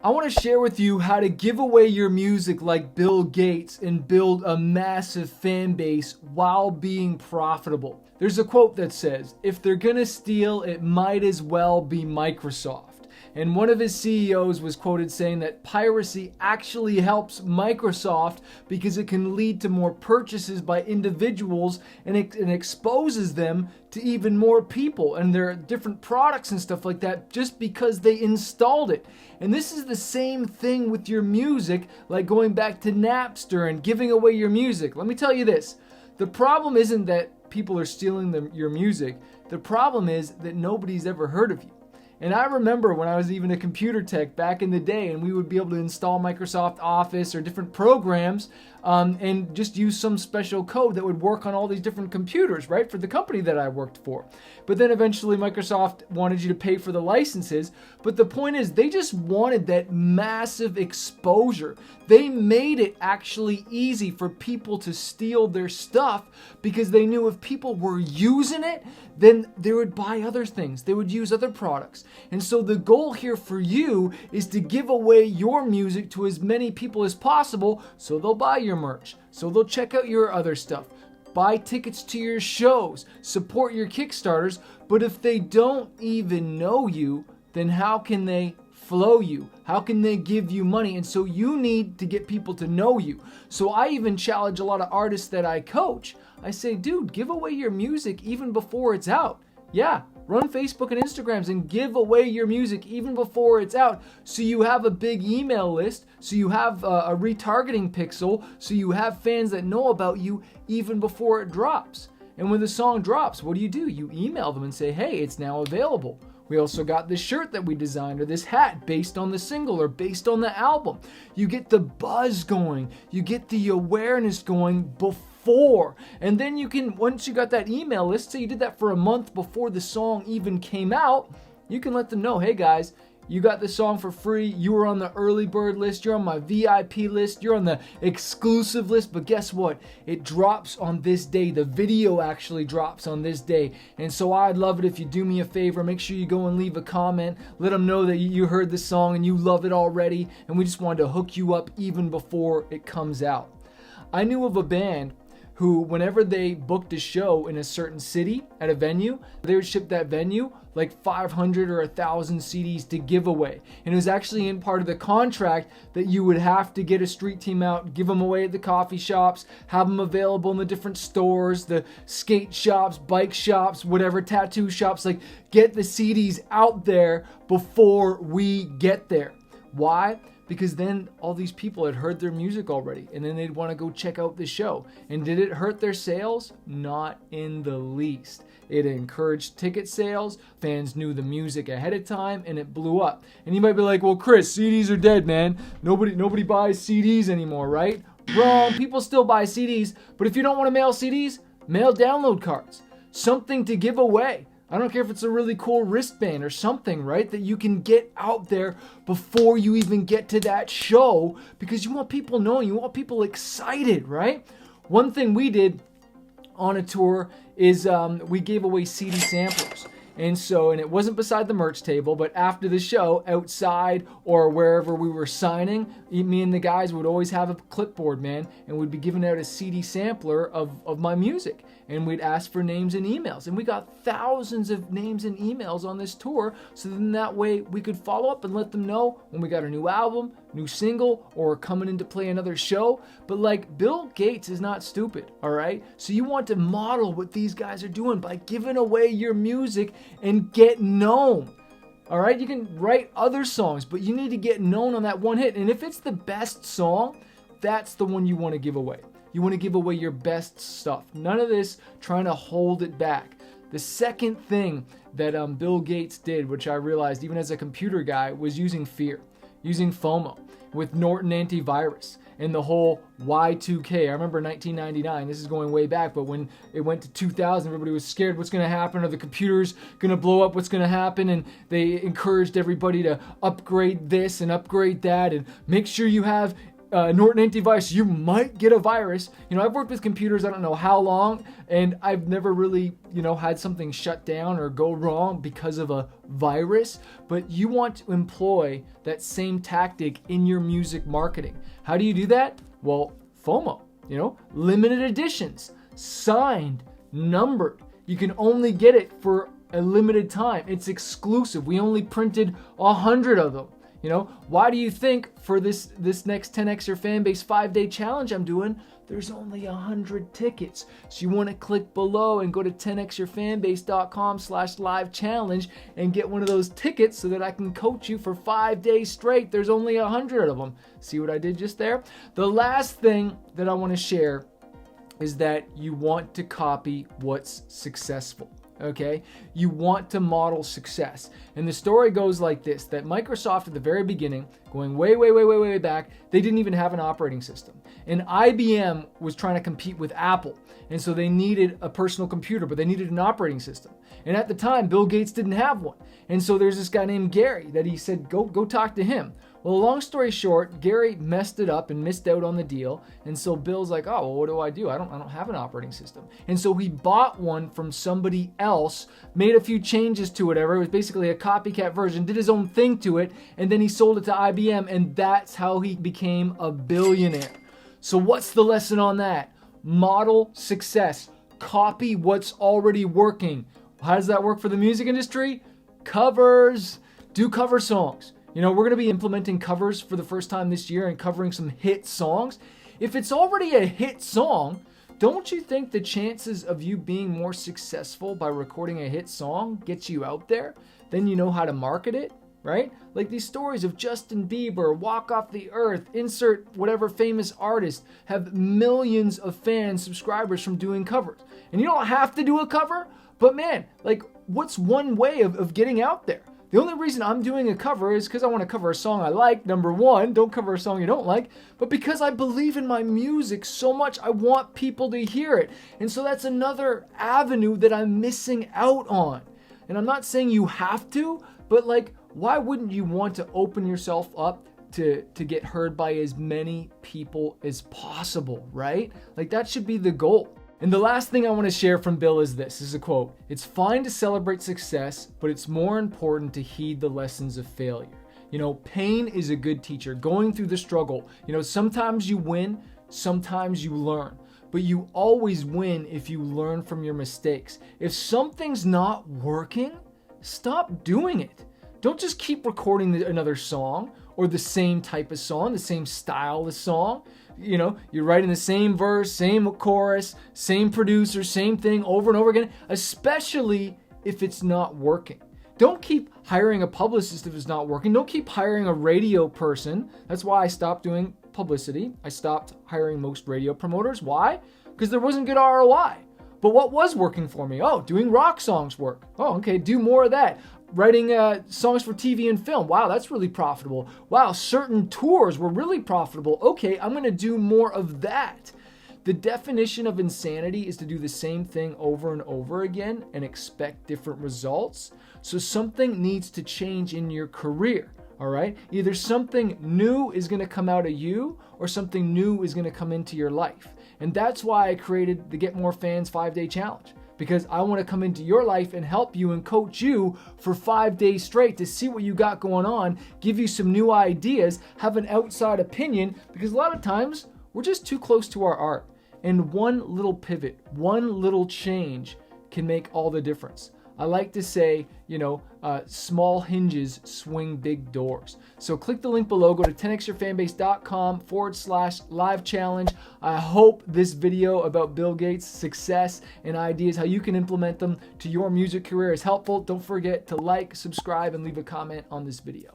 I want to share with you how to give away your music like Bill Gates and build a massive fan base while being profitable. There's a quote that says, if they're gonna steal, it might as well be Microsoft. And one of his CEOs was quoted saying that piracy actually helps Microsoft because it can lead to more purchases by individuals and it exposes them to even more people and their different products and stuff like that just because they installed it. And this is the same thing with your music, like going back to Napster and giving away your music. Let me tell you this. The problem isn't that people are stealing your music. The problem is that nobody's ever heard of you. And I remember when I was even a computer tech back in the day and we would be able to install Microsoft Office or different programs and just use some special code that would work on all these different computers, right, for the company that I worked for. But then eventually Microsoft wanted you to pay for the licenses. But the point is they just wanted that massive exposure. They made it actually easy for people to steal their stuff because they knew if people were using it, then they would buy other things. They would use other products. And so the goal here for you is to give away your music to as many people as possible so they'll buy your merch, so they'll check out your other stuff, buy tickets to your shows, support your Kickstarters. But if they don't even know you, then how can they flow you? How can they give you money? And so you need to get people to know you. So I even challenge a lot of artists that I coach. I say, dude, give away your music even before it's out. Yeah, run Facebook and Instagrams and give away your music even before it's out. So you have a big email list, so you have a retargeting pixel, so you have fans that know about you even before it drops. And when the song drops, what do? You email them and say, hey, it's now available. We also got this shirt that we designed or this hat based on the single or based on the album. You get the buzz going. You get the awareness going before. And then you can, once you got that email list, say you did that for a month before the song even came out, you can let them know, hey guys, you got this song for free. You were on the early bird list. You're on my VIP list. You're on the exclusive list. But guess what? It drops on this day. The video actually drops on this day. And so I'd love it if you do me a favor. Make sure you go and leave a comment. Let them know that you heard the song and you love it already. And we just wanted to hook you up even before it comes out. I knew of a band who, whenever they booked a show in a certain city at a venue, they would ship that venue like 500 or 1,000 CDs to give away. And it was actually in part of the contract that you would have to get a street team out, give them away at the coffee shops, have them available in the different stores, the skate shops, bike shops, whatever, tattoo shops, like get the CDs out there before we get there. Why? Because then all these people had heard their music already and then they'd want to go check out the show. And did it hurt their sales? Not in the least. It encouraged ticket sales. Fans knew the music ahead of time and it blew up. And you might be like, well, Chris, CDs are dead, man. Nobody buys CDs anymore, right? Wrong. People still buy CDs. But if you don't want to mail CDs, mail download cards. Something to give away. I don't care if it's a really cool wristband or something, right? That you can get out there before you even get to that show because you want people knowing, you want people excited, right? One thing we did on a tour is we gave away CD samplers. And it wasn't beside the merch table, but after the show, outside or wherever we were signing, me and the guys would always have a clipboard, man, and we'd be giving out a CD sampler of my music. And we'd ask for names and emails. And we got thousands of names and emails on this tour, so then that way we could follow up and let them know when we got a new album, new single, or coming in to play another show. But like, Bill Gates is not stupid, all right? So you want to model what these guys are doing by giving away your music and get known. All right, you can write other songs, but you need to get known on that one hit. And if it's the best song, that's the one you want to give away. You want to give away your best stuff. None of this trying to hold it back. The second thing that Bill Gates did, which I realized even as a computer guy, was using fear, using FOMO with Norton antivirus and the whole Y2K. I remember 1999, this is going way back, but when it went to 2000, everybody was scared what's going to happen. Are the computers going to blow up? What's going to happen? And they encouraged everybody to upgrade this and upgrade that and make sure you have Norton antivirus, you might get a virus. I've worked with computers I don't know how long, and I've never really, had something shut down or go wrong because of a virus. But you want to employ that same tactic in your music marketing. How do you do that? Well, FOMO, limited editions, signed, numbered. You can only get it for a limited time. It's exclusive. We only printed 100 of them. Why do you think for this next 10x your Fanbase 5-day challenge I'm doing, there's only 100 tickets? So you want to click below and go to 10xyourfanbase.com/live challenge and get one of those tickets so that I can coach you for 5 days straight. There's only 100 of them. See what I did just there? The last thing that I want to share is that you want to copy what's successful. Okay, you want to model success. And the story goes like this, that Microsoft at the very beginning, going way back, they didn't even have an operating system. And IBM was trying to compete with Apple. And so they needed a personal computer, but they needed an operating system. And at the time, Bill Gates didn't have one. And so there's this guy named Gary that he said, go talk to him. Well, long story short, Gary messed it up and missed out on the deal. And so Bill's like, oh, well, what do? I don't have an operating system. And so he bought one from somebody else, made a few changes to it. It was basically a copycat version, did his own thing to it, and then he sold it to IBM, and that's how he became a billionaire. So what's the lesson on that? Model success. Copy what's already working. How does that work for the music industry? Covers. Do cover songs. We're going to be implementing covers for the first time this year and covering some hit songs. If it's already a hit song, don't you think the chances of you being more successful by recording a hit song gets you out there? Then you know how to market it, right? Like these stories of Justin Bieber, Walk Off the Earth, insert whatever famous artist, have millions of fans, subscribers from doing covers. And you don't have to do a cover, but man, like what's one way of getting out there? The only reason I'm doing a cover is because I want to cover a song I like. Number one, don't cover a song you don't like, but because I believe in my music so much, I want people to hear it. And so that's another avenue that I'm missing out on. And I'm not saying you have to, but like, why wouldn't you want to open yourself up to get heard by as many people as possible, right? Like that should be the goal. And the last thing I want to share from Bill is this is a quote. It's fine to celebrate success, but it's more important to heed the lessons of failure. Pain is a good teacher. Going through the struggle, sometimes you win, sometimes you learn, but you always win if you learn from your mistakes. If something's not working, stop doing it. Don't just keep recording another song or the same type of song, the same style of song. You're writing the same verse, same chorus, same producer, same thing over and over again, especially if it's not working. Don't keep hiring a publicist if it's not working. Don't keep hiring a radio person. That's why I stopped doing publicity. I stopped hiring most radio promoters. Why? Because there wasn't good ROI. But what was working for me? Oh, doing rock songs work. Oh, okay, do more of that. Writing songs for TV and film. Wow, that's really profitable. Wow, certain tours were really profitable. Okay, I'm going to do more of that. The definition of insanity is to do the same thing over and over again and expect different results. So something needs to change in your career, all right? Either something new is going to come out of you or something new is going to come into your life. And that's why I created the Get More Fans 5-Day Challenge. Because I want to come into your life and help you and coach you for 5 days straight to see what you got going on, give you some new ideas, have an outside opinion, because a lot of times we're just too close to our art. And one little pivot, one little change can make all the difference. I like to say, small hinges swing big doors. So click the link below, go to 10xyourfanbase.com/live challenge. I hope this video about Bill Gates' success and ideas, how you can implement them to your music career is helpful. Don't forget to like, subscribe, and leave a comment on this video.